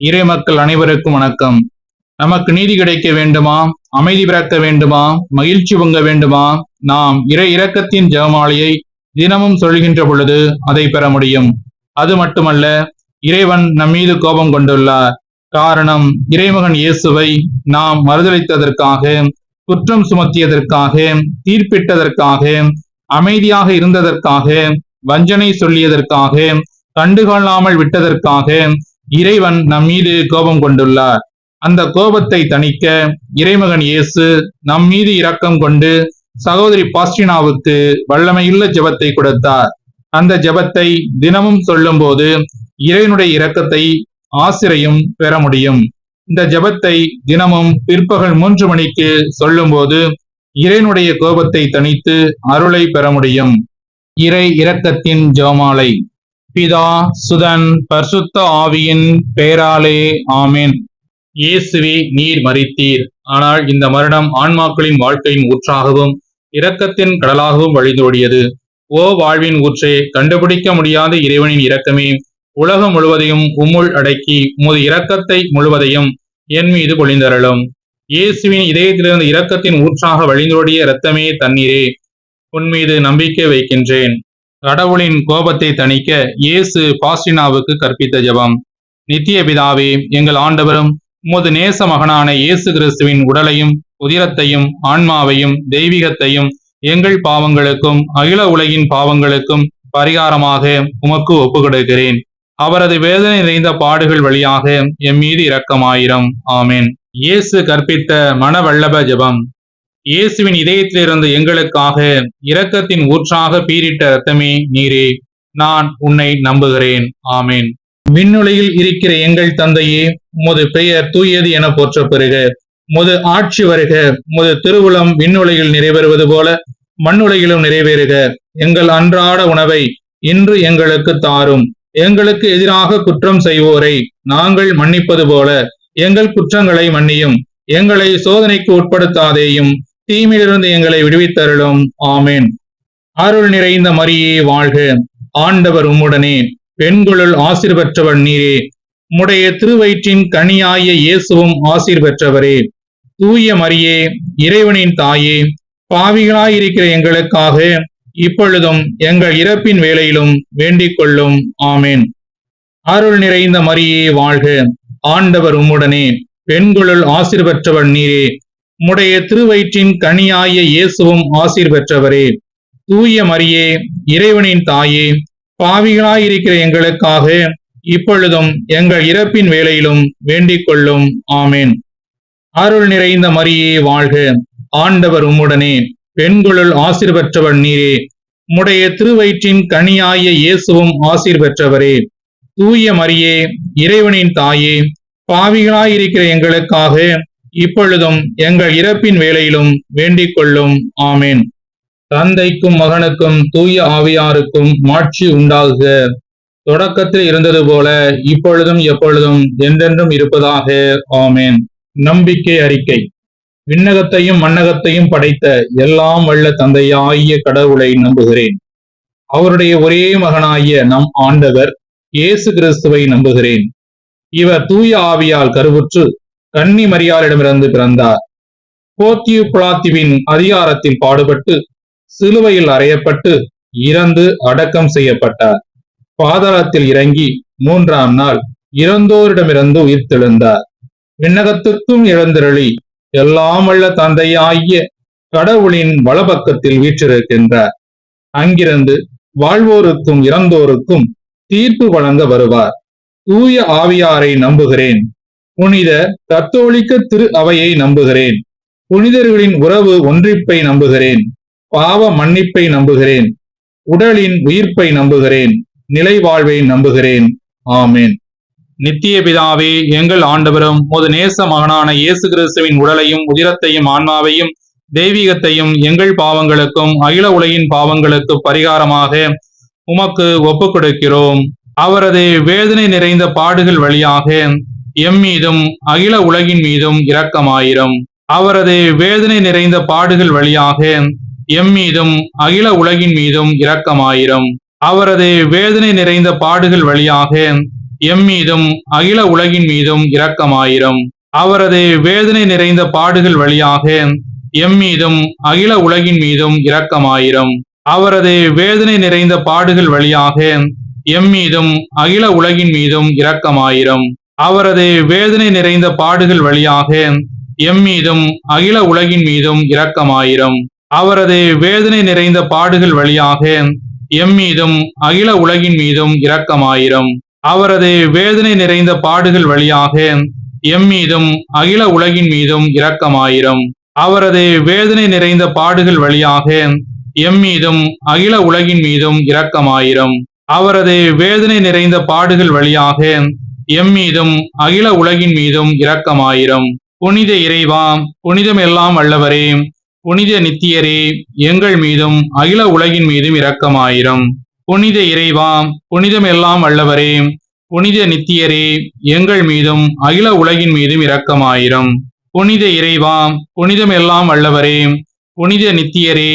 இறை மக்கள் அனைவருக்கும் வணக்கம். நமக்கு நீதி கிடைக்க வேண்டுமா, அமைதி பிறக்க வேண்டுமா, மகிழ்ச்சி பொங்க வேண்டுமா, நாம் இறை இரக்கத்தின் ஜெபமாலையை தினமும் சொல்கின்ற பொழுது அதை பெற முடியும். அது மட்டுமல்ல, இறைவன் நம் மீது கோபம் கொண்டுள்ளார். காரணம், இறைமகன் இயேசுவை நாம் மறுதலித்ததற்காக, குற்றம் சுமத்தியதற்காக, தீர்ப்பிட்டதற்காக, அமைதியாக இருந்ததற்காக, வஞ்சனை சொல்லியதற்காக, கண்டுகொள்ளாமல் விட்டதற்காக இறைவன் நம் மீது கோபம் கொண்டுள்ளார். அந்த கோபத்தை தணிக்க இறைமகன் இயேசு நம் மீது இரக்கம் கொண்டு சகோதரி பாஸ்டினாவுக்கு வல்லமையுள்ள ஜெபத்தை கொடுத்தார். அந்த ஜெபத்தை தினமும் சொல்லும் போது இறைவனுடைய இரக்கத்தை ஆசிரையும் பெற முடியும். இந்த ஜெபத்தை தினமும் பிற்பகல் 3 மணிக்கு சொல்லும் போது இறைவனுடைய கோபத்தை தணித்து அருளை பெற முடியும். இறை இரக்கத்தின் ஜெபமாலை. பிதா, சுதன், பரிசுத்த ஆவியின் பெயராலே ஆமென். இயேசுவே, நீர் மரித்தீர், ஆனால் இந்த மரணம் ஆன்மாக்களின் வாழ்க்கையின் ஊற்றாகவும் இரக்கத்தின் கடலாகவும் வழிந்தோடியது. ஓ வாழ்வின் ஊற்றே, கண்டுபிடிக்க முடியாத இறைவனின் இரக்கமே, உலகம் முழுவதையும் உம்முள் அடக்கி உமது இரக்கத்தை முழுவதையும் என் மீது பொழிந்தருளும். இயேசுவின் இதயத்திலிருந்து இரக்கத்தின் ஊற்றாக வழிந்தோடிய இரத்தமே தண்ணீரே, உன் மீது நம்பிக்கை வைக்கின்றேன். கடவுளின் கோபத்தை தணிக்க இயேசு பாஸ்டினாவுக்கு கற்பித்த ஜெபம். நித்திய பிதாவே, எங்கள் ஆண்டவரும் உமது நேச மகனான இயேசு கிறிஸ்துவின் உடலையும் உதிரத்தையும் ஆன்மாவையும் தெய்வீகத்தையும் எங்கள் பாவங்களுக்கும் அகில உலகின் பாவங்களுக்கும் பரிகாரமாக உமக்கு ஒப்புக்கொடுக்கிறேன். அவரது வேதனை நிறைந்த பாடுகள் வழியாக எம் மீது இரக்கமாயிரம். ஆமென். இயேசு கற்பித்த மனவல்லப ஜெபம். இயேசுவின் இதயத்திலிருந்து எங்களுக்காக இரக்கத்தின் ஊற்றாக பீரிட்ட இரத்தமே நீரே, நான் உன்னை நம்புகிறேன். ஆமென். விண்ணுலகில் இருக்கிற எங்கள் தந்தையே, உமது பெயர் தூயது என போற்ற பெறுக. உமது ஆட்சி வருக. உமது திருவுளம் விண்ணுலகில் நிறைவேறுவது போல மண்ணுலகிலும் நிறைவேறுக. எங்கள் அன்றாட உணவை இன்று எங்களுக்கு தாரும். எங்களுக்கு எதிராக குற்றம் செய்வோரை நாங்கள் மன்னிப்பது போல எங்கள் குற்றங்களை மன்னியும். எங்களை சோதனைக்கு உட்படுத்தாதேயும், தீமையிலிருந்து எங்களை விடுவித்தருளும். ஆமென். அருள் நிறைந்த மரியே வாழ்க. ஆண்டவர் உம்முடனே, பெண்களுள் ஆசீர் பெற்றவர் நீரே. உம்முடைய திருவயிற்றின் கனியாய இயேசுவும் ஆசீர் பெற்றவரே. தூய மரியே, இறைவனின் தாயே, பாவிகளாயிருக்கிற எங்களுக்காக இப்பொழுதும் எங்கள் இறப்பின் வேளையிலும் வேண்டிக் கொள்ளும். ஆமென். அருள் நிறைந்த மரியே வாழ்க. ஆண்டவர் உம்முடனே, பெண்களுள் ஆசீர் பெற்றவர் நீரே. உம்முடைய திருவயிற்றின் கனியாய இயேசுவும் ஆசீர் பெற்றவரே. தூய மரியே, இறைவனின் தாயே, பாவிகளாயிருக்கிற எங்களுக்காக இப்பொழுதும் எங்கள் இறப்பின் வேளையிலும் வேண்டிக் கொள்ளும். ஆமென். அருள் நிறைந்த மரியே வாழ்க. ஆண்டவர் உம்முடனே, பெண்களுள் ஆசீர் பெற்றவர் நீரே. உம்முடைய திருவயிற்றின் கனியாய இயேசுவும் ஆசீர் பெற்றவரே. தூய மரியே, இறைவனின் தாயே, பாவிகளாயிருக்கிற எங்களுக்காக இப்பொழுதும் எங்கள் இறப்பின் வேளையிலும் வேண்டிக் கொள்ளும். ஆமென். தந்தைக்கும் மகனுக்கும் தூய ஆவியாருக்கும் மாட்சி உண்டாகுக. தொடக்கத்தில் இருந்தது போல இப்பொழுதும் எப்பொழுதும் என்றென்றும் இருப்பதாக. ஆமென். நம்பிக்கை அறிக்கை. விண்ணகத்தையும் மண்ணகத்தையும் படைத்த எல்லாம் வல்ல தந்தையாகிய கடவுளை நம்புகிறேன். அவருடைய ஒரே மகனாகிய நம் ஆண்டவர் இயேசு கிறிஸ்துவை நம்புகிறேன். இவர் தூய ஆவியால் கருவுற்று கன்னி மரியாளிடமிருந்து பிறந்தார். போத்தியு பிலாத்துவின் அதிகாரத்தில் பாடுபட்டு சிலுவையில் அறையப்பட்டு இறந்து அடக்கம் செய்யப்பட்டார். பாதாளத்தில் இறங்கி 3ஆம் நாள் இறந்தோரிடமிருந்து உயிர்த்தெழுந்தார். விண்ணகத்துக்கும் எழுந்தருளி எல்லாம் வல்ல தந்தையாகிய கடவுளின் வலப்பக்கத்தில் வீற்றிருக்கின்றார். அங்கிருந்து வாழ்வோருக்கும் இறந்தோருக்கும் தீர்ப்பு வழங்க வருவார். தூய ஆவியாரை நம்புகிறேன். புனித கத்தோலிக்க திரு அவையை நம்புகிறேன். புனிதர்களின் உறவு ஒன்றிப்பை நம்புகிறேன். பாவ மன்னிப்பை நம்புகிறேன். உடலின் உயிர்ப்பை நம்புகிறேன். நிலை வாழ்வை நம்புகிறேன். ஆமென். நித்திய பிதாவே, எங்கள் ஆண்டவரும் உமது நேச மகனான இயேசு கிறிஸ்துவின் உடலையும் உதிரத்தையும் ஆன்மாவையும் தெய்வீகத்தையும் எங்கள் பாவங்களுக்கும் அகில உலகின் பாவங்களுக்கு பரிகாரமாக உமக்கு ஒப்புக் கொடுக்கிறோம். அவரது வேதனை நிறைந்த பாடுகள் வழியாக எம் மீதும் அகில உலகின் மீதும் இரக்கமாயிரும். அவரது வேதனை நிறைந்த பாடுகள் வழியாக எம் மீதும் அகில உலகின் மீதும் இரக்கமாயிரும். அவரது வேதனை நிறைந்த பாடுகள் வழியாக எம் மீதும் அகில உலகின் மீதும் இரக்கமாயிரும். அவரது வேதனை நிறைந்த பாடுகள் வழியாக எம் மீதும் அகில உலகின் மீதும் இரக்கமாயிரும். அவரது வேதனை நிறைந்த பாடுகள் வழியாக எம் மீதும் அகில உலகின் மீதும் இரக்கமாயிரும். அவரது வேதனை நிறைந்த பாடுகள் வழியாக எம் மீதும் அகில உலகின் மீதும் இரக்கமாயிரும். அவரது வேதனை நிறைந்த பாடுகள் வழியாக எம் மீதும் அகில உலகின் மீதும் இரக்கமாயிரும். அவரது வேதனை நிறைந்த பாடுகள் வழியாக எம் மீதும் அகில உலகின் மீதும் இரக்கமாயிரும். அவரது வேதனை நிறைந்த பாடுகள் வழியாக எம் மீதும் அகில உலகின் மீதும் இரக்கமாயிரும். அவரது வேதனை நிறைந்த பாடுகள் வழியாக எம் மீதும் அகில உலகின் மீதும் இரக்கமாயிரும். புனித இறைவா, புனிதம் எல்லாம் வல்லவரே, புனித நித்தியரே, எங்கள் மீதும் அகில உலகின் மீதும் இரக்கமாயிரும். புனித இறைவா, புனிதம் எல்லாம் வல்லவரே, புனித நித்தியரே, எங்கள் மீதும் அகில உலகின் மீதும் இரக்கமாயிரும். புனித இறைவா, புனிதம் எல்லாம் வல்லவரே, புனித நித்தியரே,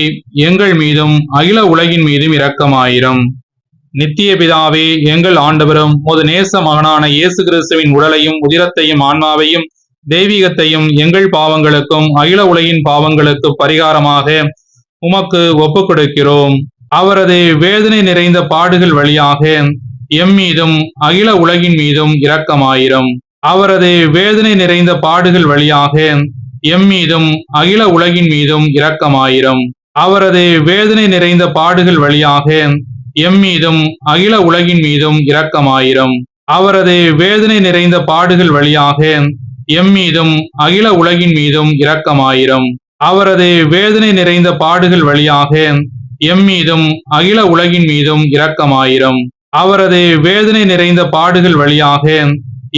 எங்கள் மீதும் அகில உலகின் மீதும் இரக்கமாயிரும். நித்திய பிதாவே, எங்கள் ஆண்டவரும் உமது நேச மகனான இயேசு கிறிஸ்துவின் உடலையும் உதிரத்தையும் ஆன்மாவையும் தெய்வீகத்தையும் எங்கள் பாவங்களுக்கும் அகில உலகின் பாவங்களுக்கு பரிகாரமாக உமக்கு ஒப்புக் கொடுக்கிறோம். அவரது வேதனை நிறைந்த பாடுகள் வழியாக எம் மீதும் அகில உலகின் மீதும் இரக்கமாயிரும். அவரது வேதனை நிறைந்த பாடுகள் வழியாக எம் மீதும் அகில உலகின் மீதும் இரக்கமாயிரும். அவரது வேதனை நிறைந்த பாடுகள் வழியாக எம் மீதும் அகில உலகின் மீதும் இரக்கமாயிரும். அவரது வேதனை நிறைந்த பாடுகள் வழியாக எம் மீதும் அகில உலகின் மீதும் இரக்கமாயிரும். அவரது வேதனை நிறைந்த பாடுகள் வழியாக எம் மீதும் அகில உலகின் மீதும் இரக்கமாயிரும். அவரது வேதனை நிறைந்த பாடுகள் வழியாக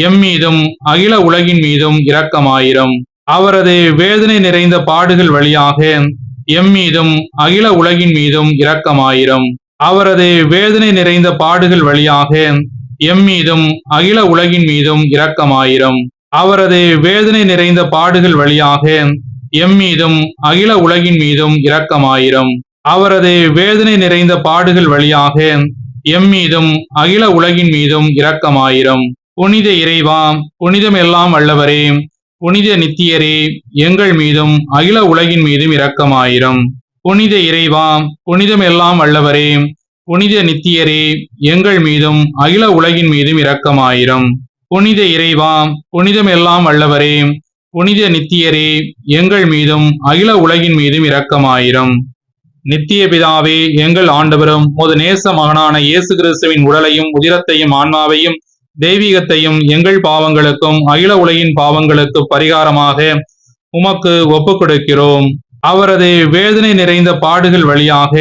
எம் மீதும் அகில உலகின் மீதும் இரக்கமாயிரும். அவரது வேதனை நிறைந்த பாடுகள் வழியாக எம் மீதும் அகில உலகின் மீதும் இரக்கமாயிரும். அவரது வேதனை நிறைந்த பாடுகள் வழியாக எம் மீதும் அகில உலகின் மீதும் இரக்கமாயிரும். அவரது வேதனை நிறைந்த பாடுகள் வழியாக எம் மீதும் அகில உலகின் மீதும் இரக்கமாயிரும். அவரது வேதனை நிறைந்த பாடுகள் வழியாக எம் மீதும் அகில உலகின் மீதும் இரக்கமாயிரும். புனித இறைவா, புனிதம் எல்லாம் வல்லவரே, புனித நித்தியரே, எங்கள் மீதும் அகில உலகின் மீதும் இரக்கமாயிரும். புனித இறைவா, புனிதம் எல்லாம் வல்லவரே, புனித நித்தியரே, எங்கள் மீதும் அகில உலகின் மீதும் இரக்கமாயிரும். புனித இறைவா, புனிதம் எல்லாம் வல்லவரே, புனித நித்தியரே, எங்கள் மீதும் அகில உலகின் மீதும் இரக்கமாயிரும். நித்திய பிதாவே, எங்கள் ஆண்டவரும் உமது நேச மகனான இயேசு கிறிஸ்துவின் உடலையும் உதிரத்தையும் ஆன்மாவையும் தெய்வீகத்தையும் எங்கள் பாவங்களுக்கும் அகில உலகின் பாவங்களுக்கு பரிகாரமாக உமக்கு ஒப்புக் கொடுக்கிறோம். அவரது வேதனை நிறைந்த பாடுகள் வழியாக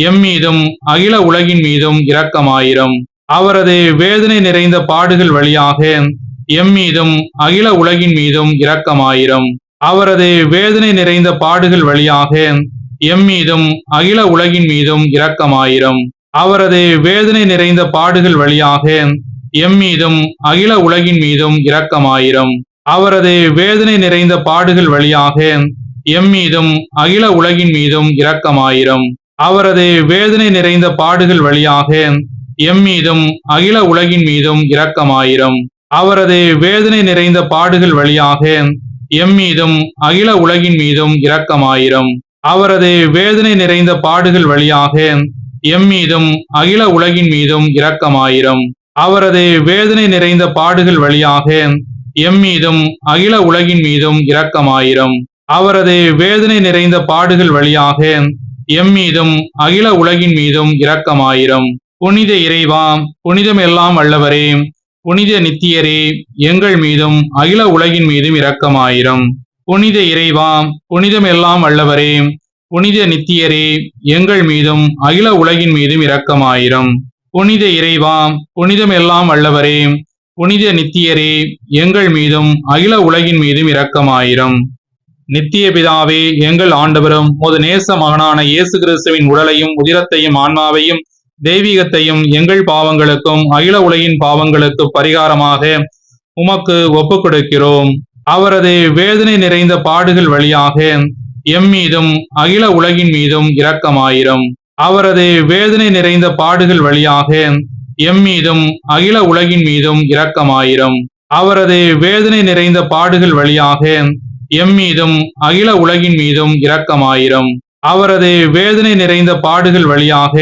எம் மீதும் அகில உலகின் மீதும் இரக்கமாயிரும். அவரது வேதனை நிறைந்த பாடுகள் வழியாக எம் மீதும் அகில உலகின் மீதும் இரக்கமாயிரும். அவரது வேதனை நிறைந்த பாடுகள் வழியாக எம் மீதும் அகில உலகின் மீதும் இரக்கமாயிரும். அவரது வேதனை நிறைந்த பாடுகள் வழியாக எம் மீதும் அகில உலகின் மீதும் இரக்கமாயிரும். அவரது வேதனை நிறைந்த பாடுகள் வழியாக எம் மீதும் அகில உலகின் மீதும் இரக்கமாயிரும். அவரது வேதனை நிறைந்த பாடுகள் வழியாக எம் மீதும் அகில உலகின் மீதும் இரக்கமாயிரும். அவரது வேதனை நிறைந்த பாடுகள் வழியாக எம் மீதும் அகில உலகின் மீதும் இரக்கமாயிரும். அவரது வேதனை நிறைந்த பாடுகள் வழியாக எம் மீதும் அகில உலகின் மீதும் இரக்கமாயிரும். அவரது வேதனை நிறைந்த பாடுகள் வழியாக எம் மீதும் அகில உலகின் மீதும் இரக்கமாயிரும். அவரது வேதனை நிறைந்த பாடுகள் வழியாக எம் மீதும் அகில உலகின் மீதும் இரக்கமாயிரும். புனித இறைவா, புனிதம் எல்லாம் வல்லவரே, புனித நித்தியரே, எங்கள் மீதும் அகில உலகின் மீதும் இரக்கமாயிரும். புனித இறைவா, புனிதம் எல்லாம் வல்லவரே, புனித நித்தியரே, எங்கள் மீதும் அகில உலகின் மீதும் இரக்கமாயிரும். புனித இறைவா, புனிதம் எல்லாம் வல்லவரே, புனித நித்தியரே, எங்கள் மீதும் அகில உலகின் மீதும் இரக்கமாயிரும். நித்திய பிதாவே, எங்கள் ஆண்டவரும் உமது நேச மகனான இயேசு கிறிஸ்துவின் உடலையும் உதிரத்தையும் ஆன்மாவையும் தெய்வீகத்தையும் எங்கள் பாவங்களுக்கும் அகில உலகின் பாவங்களுக்கு பரிகாரமாக உமக்கு ஒப்புக் கொடுக்கிறோம். அவரது வேதனை நிறைந்த பாடுகள் வழியாக எம் மீதும் அகில உலகின் மீதும் இரக்கமாயிரும். அவரது வேதனை நிறைந்த பாடுகள் வழியாக எம் மீதும் அகில உலகின் மீதும் இரக்கமாயிரும். அவரது வேதனை நிறைந்த பாடுகள் வழியாக எம் மீதும் அகில உலகின் மீதும் இரக்கமாயிரும். அவரது வேதனை நிறைந்த பாடுகள் வழியாக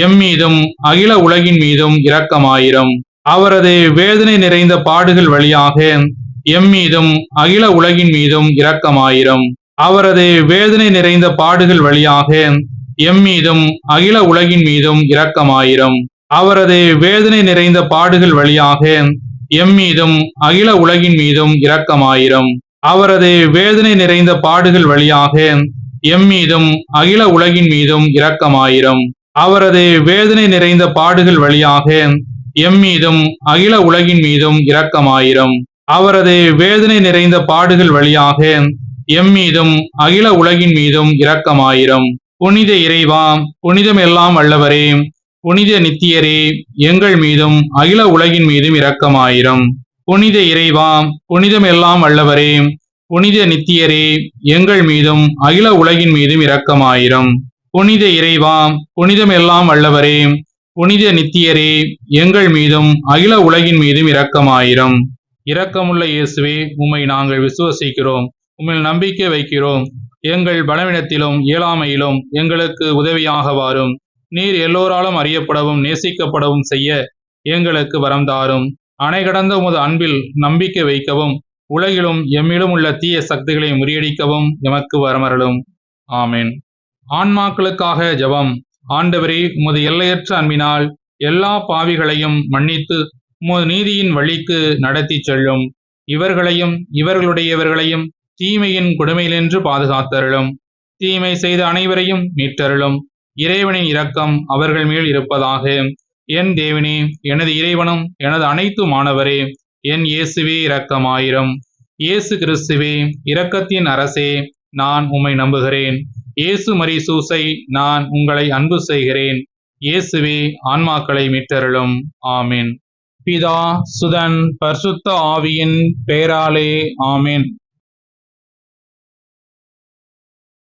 எம் மீதும் அகில உலகின் மீதும் இரக்கமாயிரும். அவரது வேதனை நிறைந்த பாடுகள் வழியாக எம் மீதும் அகில உலகின் மீதும் இரக்கமாயிரும். அவரது வேதனை நிறைந்த பாடுகள் வழியாக எம் மீதும் அகில உலகின் மீதும் இரக்கமாயிரும். அவரது வேதனை நிறைந்த பாடுகள் வழியாக எம் மீதும் அகில உலகின் மீதும் இரக்கமாயிரும். அவரது வேதனை நிறைந்த பாடுகள் வழியாக எம் மீதும் அகில உலகின் மீதும் இரக்கமாயிரும். அவரது வேதனை நிறைந்த பாடுகள் வழியாக எம் மீதும் அகில உலகின் மீதும் இரக்கமாயிரும். அவரது வேதனை நிறைந்த பாடுகள் வழியாக எம் மீதும் அகில உலகின் மீதும் இரக்கமாயிரும். புனித இறைவா, புனிதம் எல்லாம் வல்லவரே, புனித நித்தியரே, எங்கள் மீதும் அகில உலகின் மீதும் இரக்கமாயிரும். புனித இறைவா, புனிதம் எல்லாம் வல்லவரே, புனித நித்தியரே, எங்கள் மீதும் அகில உலகின் மீதும் இரக்கமாயிரும். புனித இறைவா, புனிதம் எல்லாம் வல்லவரே, புனித நித்தியரே, எங்கள் மீதும் அகில உலகின் மீதும் இரக்கமாயிரும். இரக்கமுள்ள இயேசுவே, உம்மை நாங்கள் விசுவசிக்கிறோம், உம்மில் நம்பிக்கை வைக்கிறோம். எங்கள் பலவீனத்திலும் இயலாமையிலும் எங்களுக்கு உதவியாக வாரும். நீர் எல்லோராலும் அறியப்படவும் நேசிக்கப்படவும் செய்ய எங்களுக்கு வரம் தாரும். அணை கடந்த உமது அன்பில் நம்பிக்கை வைக்கவும் உலகிலும் எம்மிலும் உள்ள தீய சக்திகளை முறியடிக்கவும் எமக்கு வரமருளும். ஆமென். ஆன்மாக்களுக்காக ஜெபம். ஆண்டவரே, உமது எல்லையற்ற அன்பினால் எல்லா பாவிகளையும் மன்னித்து உமது நீதியின் வழிக்கு நடத்தி செல்லும். இவர்களையும் இவர்களுடையவர்களையும் தீமையின் கொடுமையினின்று பாதுகாத்தருளும். தீமை செய்த அனைவரையும் மீட்டருளும். இறைவனின் இரக்கம் அவர்கள் மேல் இருப்பதாக. என் தேவனே, எனது இறைவனும் எனது அனைத்து மாணவரே, என் இயேசுவே இரக்கமாயிரும். இயேசு கிறிஸ்துவே, இரக்கத்தின் அரசே, நான் உம்மை நம்புகிறேன். இயேசு மரிசூசை, நான் உங்களை அன்பு செய்கிறேன். இயேசுவே, ஆன்மாக்களை மீட்டருளும். ஆமென். பிதா, சுதன், பரிசுத்த ஆவியின் பெயராலே. ஆமென்.